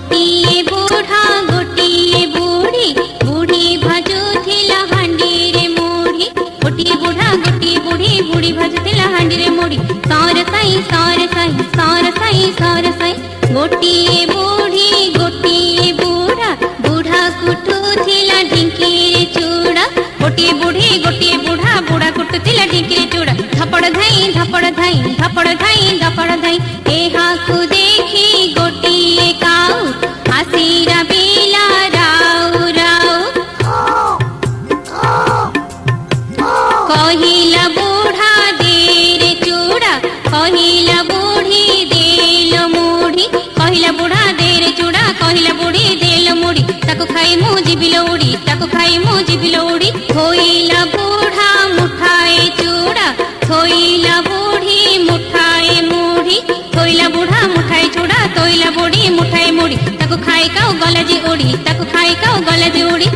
गोटिए बूढ़ा गोटिए बूढ़ी बूढ़ी भाजुथिला हांडी रे मुढ़ी गोटिए बूढ़ी बूढ़ी भाजुथिला हांडी रे मुढ़ी सार साई सार साई सार साई सार साई गोटिए बूढ़ा बूढ़ा कुटुथिला ढिंकी रे चूड़ा गोटिए बूढ़ा बूढ़ा कुटुथिला ढिंकी रे चूड़ा धपड़ धाई धपड़ धाई धपड़ धाई धपड़ धाई एहाकु देखी गोटिए काऊ आसीरा बिला राऊ राऊ कहिला बूढ़ा देरे चूड़ा कहिला बूढ़ी देलो मुढ़ी कहिला बूढ़ा देरे चूड़ा कहिला बूढ़ी देलो मुढ़ी ताकु खाई मु जिबिलो उड़ी ताकु खाई मु जिबिलो उड़ी थोइला बूढ़ा मुठाए चूड़ा थोइला बूढ़ी मुठाए मुढ़ी थोइला बूढ़ा मुठाए चूड़ा थोइला बूढ़ी मुठाए मुढ़ी ताकु खाई काऊ गलजी उड़ी ताकु खाई काऊ गलजी उड़ी